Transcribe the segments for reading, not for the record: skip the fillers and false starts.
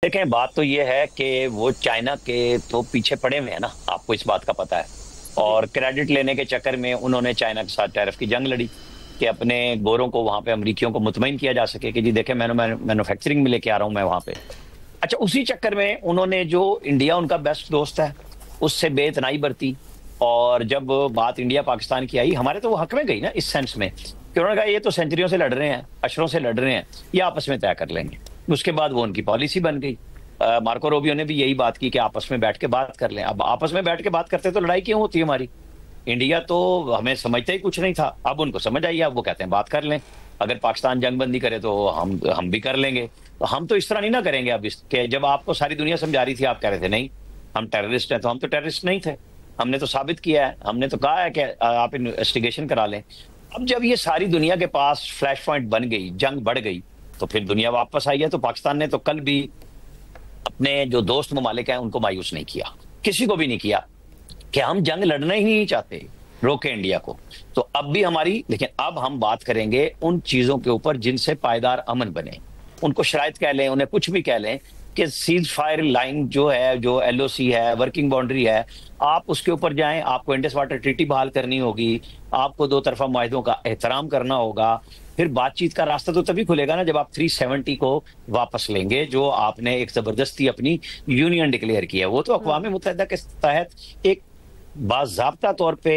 देखें, बात तो ये है कि वो चाइना के तो पीछे पड़े हुए हैं ना, आपको इस बात का पता है। जी। और क्रेडिट लेने के चक्कर में उन्होंने चाइना के साथ टैरिफ की जंग लड़ी कि अपने गोरों को वहां पे, अमरीकियों को मुतमईन किया जा सके कि जी देखें, मैन्युफैक्चरिंग में लेके आ रहा हूं मैं वहां पे। अच्छा, उसी चक्कर में उन्होंने, जो इंडिया उनका बेस्ट दोस्त है, उससे बेइतनाई बरती। और जब बात इंडिया पाकिस्तान की आई, हमारे तो वो हक में गई ना, इस सेंस में कि उन्होंने कहा ये तो सेंचुरियों से लड़ रहे हैं, अशरों से लड़ रहे हैं, ये आपस में तय कर लेंगे। उसके बाद वो उनकी पॉलिसी बन गई। मार्को रूबियो ने भी यही बात की कि आपस में बैठ के बात कर लें। अब आपस में बैठ के बात करते तो लड़ाई क्यों होती है हमारी? इंडिया तो हमें समझता ही कुछ नहीं था, अब उनको समझ आई। अब वो कहते हैं बात कर लें, अगर पाकिस्तान जंगबंदी करे तो हम भी कर लेंगे। तो हम तो इस तरह नहीं ना करेंगे। अब इसके, जब आपको सारी दुनिया समझा रही थी, आप कह रहे थे नहीं हम टेररिस्ट हैं, तो हम तो टेररिस्ट नहीं थे। हमने तो साबित किया है, हमने तो कहा है कि आप इन्वेस्टिगेशन करा लें। अब जब ये सारी दुनिया के पास फ्लैश पॉइंट बन गई, जंग बढ़ गई, तो फिर दुनिया वापस आई है। तो पाकिस्तान ने तो कल भी अपने जो दोस्त ममालिक हैं उनको मायूस नहीं किया, किसी को भी नहीं किया कि हम जंग लड़ना ही नहीं चाहते, रोके इंडिया को। तो अब भी हमारी, लेकिन अब हम बात करेंगे उन चीजों के ऊपर जिनसे पायदार अमन बने। उनको शराइत कह लें, उन्हें कुछ भी कह लें, कि सीज फायर लाइन जो है, जो एलओसी है, वर्किंग बाउंड्री है, आप उसके ऊपर जाएं। आपको इंडस वाटर ट्रीटी बहाल करनी होगी, आपको दो तरफा मुआहदों का एहतराम करना होगा। फिर बातचीत का रास्ता तो तभी खुलेगा ना जब आप 370 को वापस लेंगे, जो आपने एक जबरदस्ती अपनी यूनियन डिक्लेयर किया है। वो तो अक़वाम मुत्तहिदा के तहत एक बाज़ाब्ता तौर पे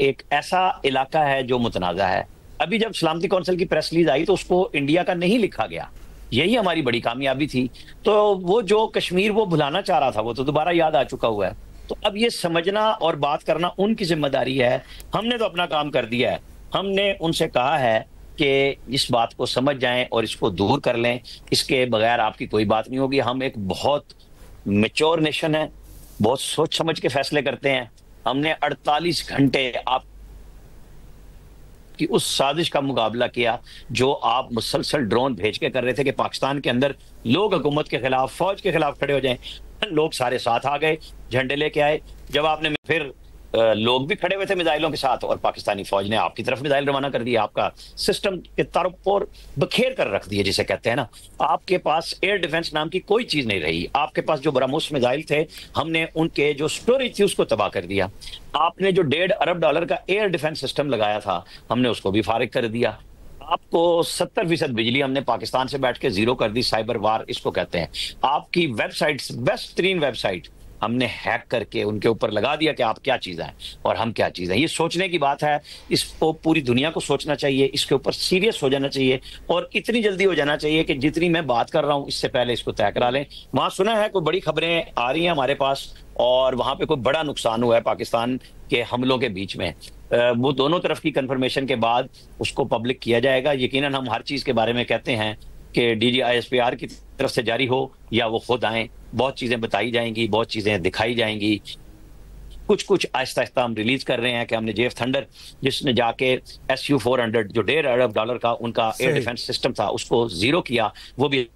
एक ऐसा इलाका है जो मुतनाज़ा है। अभी जब सलामती कौंसिल की प्रेस रिलीज आई तो उसको इंडिया का नहीं लिखा गया, यही हमारी बड़ी कामयाबी थी। तो वो जो कश्मीर वो भुलाना चाह रहा था, वो तो दोबारा याद आ चुका हुआ है। तो अब ये समझना और बात करना उनकी जिम्मेदारी है। हमने तो अपना काम कर दिया है। हमने उनसे कहा है कि इस बात को समझ जाएं और इसको दूर कर लें, इसके बगैर आपकी कोई बात नहीं होगी। हम एक बहुत मेच्योर नेशन है, बहुत सोच समझ के फैसले करते हैं। हमने 48 घंटे आपकी उस साजिश का मुकाबला किया जो आप मुसलसल ड्रोन भेज के कर रहे थे कि पाकिस्तान के अंदर लोग हुकूमत के खिलाफ, फौज के खिलाफ खड़े हो जाएं। लोग सारे साथ आ गए, झंडे लेके आए। जब आपने फिर लोग भी खड़े हुए थे मिसाइलों के साथ, और पाकिस्तानी फौज ने आपकी तरफ मिसाइल रवाना कर दिया, आपका सिस्टम के तारों पर बखेर कर रख दिए, जिसे कहते हैं ना। आपके पास एयर डिफेंस नाम की कोई चीज नहीं रही। आपके पास जो ब्रह्मोस मिसाइल थे, हमने उनके जो स्टोरेज थी उसको तबाह कर दिया। आपने जो $1.5 अरब का एयर डिफेंस सिस्टम लगाया था, हमने उसको भी फारिग कर दिया। आपको 70% बिजली हमने पाकिस्तान से बैठ के जीरो कर दी। साइबर वार इसको कहते हैं। आपकी वेबसाइट्स, बेस्ट तरीन वेबसाइट, हमने हैक करके उनके ऊपर लगा दिया कि आप क्या चीज हैं और हम क्या चीज हैं। ये सोचने की बात है, इसको पूरी दुनिया को सोचना चाहिए, इसके ऊपर सीरियस हो जाना चाहिए, और इतनी जल्दी हो जाना चाहिए कि जितनी मैं बात कर रहा हूं इससे पहले इसको तय करा लें। वहां सुना है कोई बड़ी खबरें आ रही हैं हमारे पास, और वहां पे कोई बड़ा नुकसान हुआ है पाकिस्तान के हमलों के बीच में। वो दोनों तरफ की कंफर्मेशन के बाद उसको पब्लिक किया जाएगा। यकीनन हम हर चीज के बारे में कहते हैं कि DGISPR की तरफ से जारी हो या वो खुद आए, बहुत चीजें बताई जाएंगी, बहुत चीजें दिखाई जाएंगी। कुछ कुछ आहिस्ता आहिस्ता हम रिलीज कर रहे हैं कि हमने JF थंडर, जिसने जाके SU-400 जो $1.5 अरब का उनका एयर सही। डिफेंस सिस्टम था, उसको जीरो किया, वो भी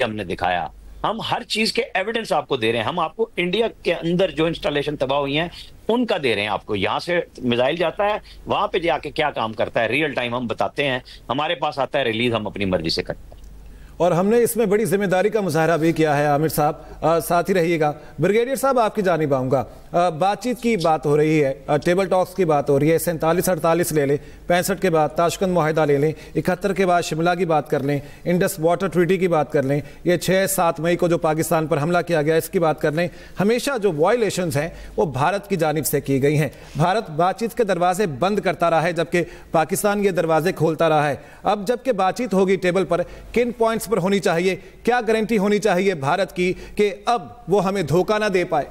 हमने दिखाया। हम हर चीज के एविडेंस आपको दे रहे हैं। हम आपको इंडिया के अंदर जो इंस्टॉलेशन तबाह हुई हैं उनका दे रहे हैं आपको। यहां से मिसाइल जाता है, वहां पे जाके क्या काम करता है, रियल टाइम हम बताते हैं। हमारे पास आता है रिलीज, हम अपनी मर्जी से करते हैं। और हमने इसमें बड़ी जिम्मेदारी का मुजाहरा भी किया है। आमिर साहब साथ ही रहिएगा। ब्रिगेडियर साहब आपकी जानिब आऊँगा। बातचीत की बात हो रही है, टेबल टॉक्स की बात हो रही है। 47-48 ले लें, 65 के बाद ताशकंद मुआहिदा ले लें, 71 के बाद शिमला की बात कर लें, इंडस वाटर ट्रीटी की बात कर लें, ये 6-7 मई को जो पाकिस्तान पर हमला किया गया इसकी बात कर लें। हमेशा जो वायलेशंस हैं वो भारत की जानिब से की गई हैं। भारत बातचीत के दरवाजे बंद करता रहा है, जबकि पाकिस्तान ये दरवाजे खोलता रहा है। अब जबकि बातचीत होगी टेबल पर, किन पॉइंट्स पर होनी चाहिए, क्या गारंटी होनी चाहिए भारत की कि अब वो हमें धोखा ना दे पाए?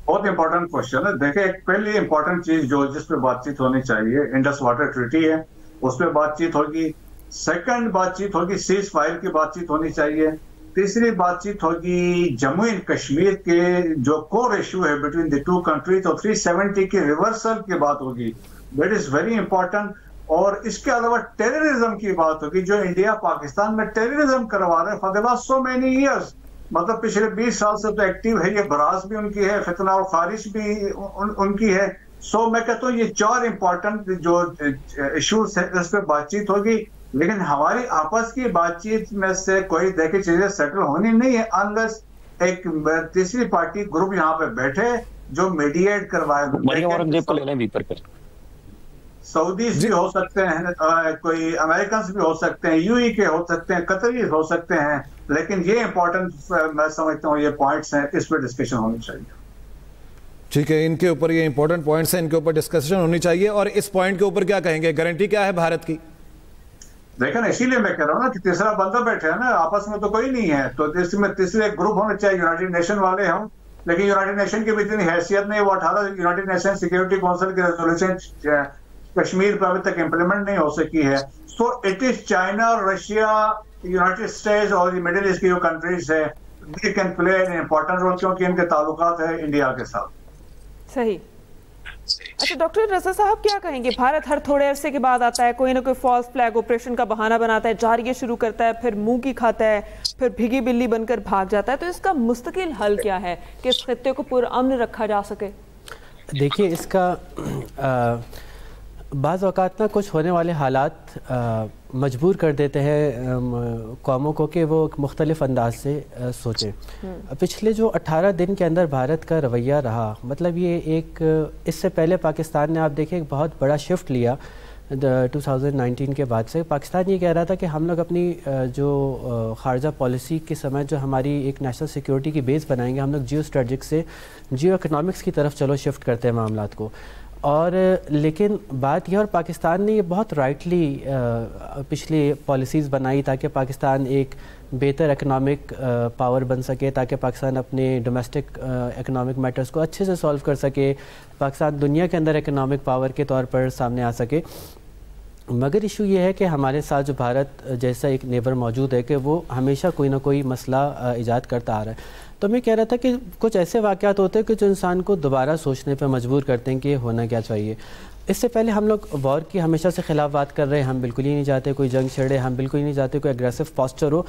बहुत इंपॉर्टेंट क्वेश्चन है। देखिए, पहली इंपॉर्टेंट चीज जो जिस पे बातचीत होनी चाहिए, इंडस वाटर ट्रीटी है, उस पर बातचीत होगी। सेकंड बातचीत होगी सीज फायर की बातचीत होनी चाहिए। तीसरी बातचीत होगी जम्मू एंड कश्मीर के जो कोर इशू है बिटवीन द टू कंट्री, तो 370 की रिवर्सल की बात होगी, दैट इज वेरी इंपॉर्टेंट। और इसके अलावा टेररिज्म की बात होगी, जो इंडिया पाकिस्तान में टेररिज्म करवा रहे हैं for the last so many years, मतलब पिछले 20 साल से तो एक्टिव है। ये बराज भी उनकी है, फितना और खारिश भी उनकी है। सो मैं कहता हूँ ये 4 इंपॉर्टेंट जो इश्यूज है इस पर बातचीत होगी। लेकिन हमारी आपस की बातचीत में से कोई देखी चीजें सेटल होनी नहीं है अनलेस एक तीसरी पार्टी ग्रुप यहाँ पे बैठे जो मीडिएट करवाए। मरियम औरंगजेब को लेने भी पर सऊदीज भी हो सकते हैं, कोई अमेरिकन भी हो सकते हैं, यूई के हो सकते हैं, कतरी हो सकते हैं, लेकिन ये इंपॉर्टेंट मैं समझता हूँ ये पॉइंट्स हैं, इस पर डिस्कशन होनी चाहिए। ठीक है, इनके ऊपर ये इंपॉर्टेंट पॉइंट्स हैं, इनके ऊपर डिस्कशन होनी चाहिए। और इस पॉइंट के ऊपर क्या कहेंगे, गारंटी क्या है भारत की? देखो ना, इसीलिए मैं कह रहा हूँ ना कि तीसरा बंदा बैठे है ना, आपस में तो कोई नहीं है, तो इसमें तीसरे ग्रुप होने चाहिए, यूनाइटेड नेशन वाले हों, लेकिन यूनाइटेड नेशन की भी इतनी हैसियत नहीं, वो 18 यूनाइटेड नेशन सिक्योरिटी काउंसिल की रेजोल्यूशन कश्मीर पर अभी तक इंप्लीमेंट नहीं हो सकी है। So it is China, Russia, United States और मिडिल ईस्ट की जो कंट्रीज है, they can play an important role क्योंकि इनके ताल्लुकात है इंडिया के साथ। सही। अच्छा डॉक्टर रजा साहब, क्या कहेंगे, भारत हर थोड़े अरसे के बाद आता है, कोई ना कोई फॉल्स फ्लैग ऑपरेशन का बहाना बनाता है, जारिये शुरू करता है, फिर मुंह की खाता है, फिर भीगी बिल्ली बनकर भाग जाता है, तो इसका मुस्तकिल हल क्या है कि इस खित्ते को पुरअमन रखा जा सके? देखिए, इसका बाज़ औक़ात ना कुछ होने वाले हालात मजबूर कर देते हैं कौमों को कि वो मुख्तलिफ अंदाज से सोचें। पिछले जो 18 दिन के अंदर भारत का रवैया रहा, मतलब ये एक, इससे पहले पाकिस्तान ने आप देखें एक बहुत बड़ा शिफ्ट लिया 2019 के बाद से। पाकिस्तान ये कह रहा था कि हम लोग अपनी जो ख़ारजा पॉलिसी के समय जो हमारी एक नेशनल सिक्योरिटी की बेस बनाएंगे, हम लोग जियो स्ट्रेटजिक से जियो इकनॉमिक्स की तरफ चलो शिफ्ट करते हैं मामलात को। और लेकिन बात यह, और पाकिस्तान ने ये बहुत राइटली पिछली पॉलिसीज़ बनाई ताकि पाकिस्तान एक बेहतर इकनॉमिक पावर बन सके, ताकि पाकिस्तान अपने डोमेस्टिक इकनॉमिक मैटर्स को अच्छे से सॉल्व कर सके, पाकिस्तान दुनिया के अंदर इकनॉमिक पावर के तौर पर सामने आ सके। मगर इशू ये है कि हमारे साथ जो भारत जैसा एक नेबर मौजूद है कि वो हमेशा कोई ना कोई मसला ईजाद करता आ रहा है। तो मैं कह रहा था कि कुछ ऐसे वाक़यात होते हैं कि जो इंसान को दोबारा सोचने पर मजबूर करते हैं कि होना क्या चाहिए। इससे पहले हम लोग वॉर की हमेशा से खिलाफ बात कर रहे हैं, हम बिल्कुल ही नहीं चाहते कोई जंग छेड़े, हम बिल्कुल ही नहीं चाहते कोई एग्रेसिव पोस्चर हो,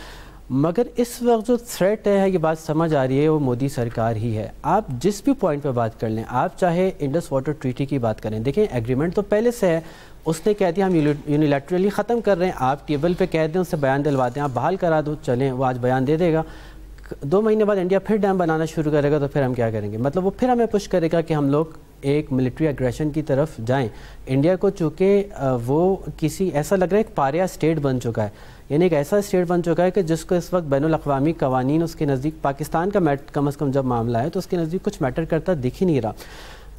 मगर इस वक्त जो थ्रेट है, ये बात समझ आ रही है, वो मोदी सरकार ही है। आप जिस भी पॉइंट पर बात कर लें, आप चाहे इंडस वाटर ट्रीटी की बात करें, देखें एग्रीमेंट तो पहले से है, उसने कह दिया हम यूनिलैटरली ख़त्म कर रहे हैं, आप टेबल पे कह दें, उससे बयान दिलवा दें, आप बहाल करा दो, चलें, वो आज बयान दे देगा, 2 महीने बाद इंडिया फिर डैम बनाना शुरू करेगा, तो फिर हम क्या करेंगे? मतलब वो फिर हमें पुश करेगा कि हम लोग एक मिलिट्री एग्रेशन की तरफ जाएं। इंडिया को चूँकि वो किसी, ऐसा लग रहा है एक पारिया स्टेट बन चुका है, यानी एक ऐसा स्टेट बन चुका है कि जिसको इस वक्त बैनुल अक़वामी कवानीन उसके नज़दीक, पाकिस्तान का कम अज़ कम जब मामला है तो उसके नज़दीक कुछ मैटर करता दिख ही नहीं रहा।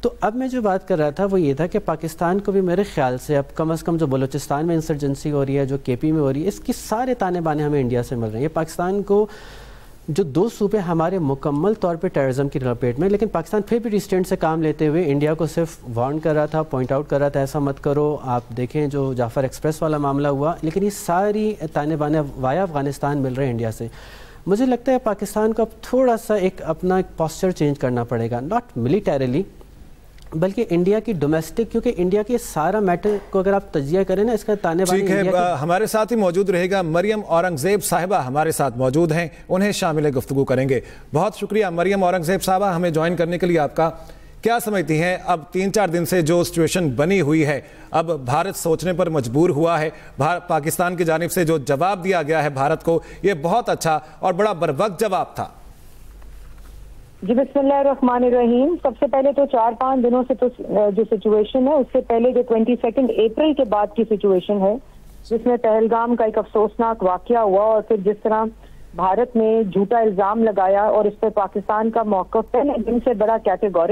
तो अब मैं जो बात कर रहा था वो ये था कि पाकिस्तान को भी मेरे ख्याल से अब कम अज़ कम जो बलूचिस्तान में इंसर्जेंसी हो रही है, जो KP में हो रही है, इसकी सारे ताने बाने हमें इंडिया से मिल रहे हैं। पाकिस्तान को जो 2 सूबे हमारे मुकम्मल तौर पे टेररिज्म की लपेट में, लेकिन पाकिस्तान फिर भी रिस्ट्रेंट से काम लेते हुए इंडिया को सिर्फ वार्न कर रहा था, पॉइंट आउट कर रहा था, ऐसा मत करो। आप देखें जो जाफ़र एक्सप्रेस वाला मामला हुआ, लेकिन ये सारी ताने बाने वाया अफ़गानिस्तान मिल रहे हैं इंडिया से। मुझे लगता है पाकिस्तान को अब थोड़ा सा एक अपना पोस्चर चेंज करना पड़ेगा, नॉट मिलिटरीली बल्कि इंडिया की डोमेस्टिक, क्योंकि इंडिया के सारा मैटर को अगर आप तजिया करें ना, इसका ताने बाने। ठीक है, हमारे साथ ही मौजूद रहेगा मरियम औरंगजेब साहिबा, हमारे साथ मौजूद हैं, उन्हें शामिल गुफ्तगू करेंगे। बहुत शुक्रिया मरियम औरंगजेब साहिबा हमें ज्वाइन करने के लिए आपका। क्या समझती हैं, अब 3-4 दिन से जो सिचुएशन बनी हुई है, अब भारत सोचने पर मजबूर हुआ है, पाकिस्तान की जानिब से जो जवाब दिया गया है भारत को, ये बहुत अच्छा और बड़ा बरवक्त जवाब था। जी बिस्मिल्लाहिर्रहमानिर्रहीम। सबसे पहले तो 4-5 दिनों से तो जो सिचुएशन है, उससे पहले जो 22 अप्रैल के बाद की सिचुएशन है, जिसमें पहलगाम का एक अफसोसनाक वाकया हुआ और फिर जिस तरह भारत ने झूठा इल्जाम लगाया और इस पर पाकिस्तान का मौक़िफ़ पहले दिन से बड़ा कैटेगोरिक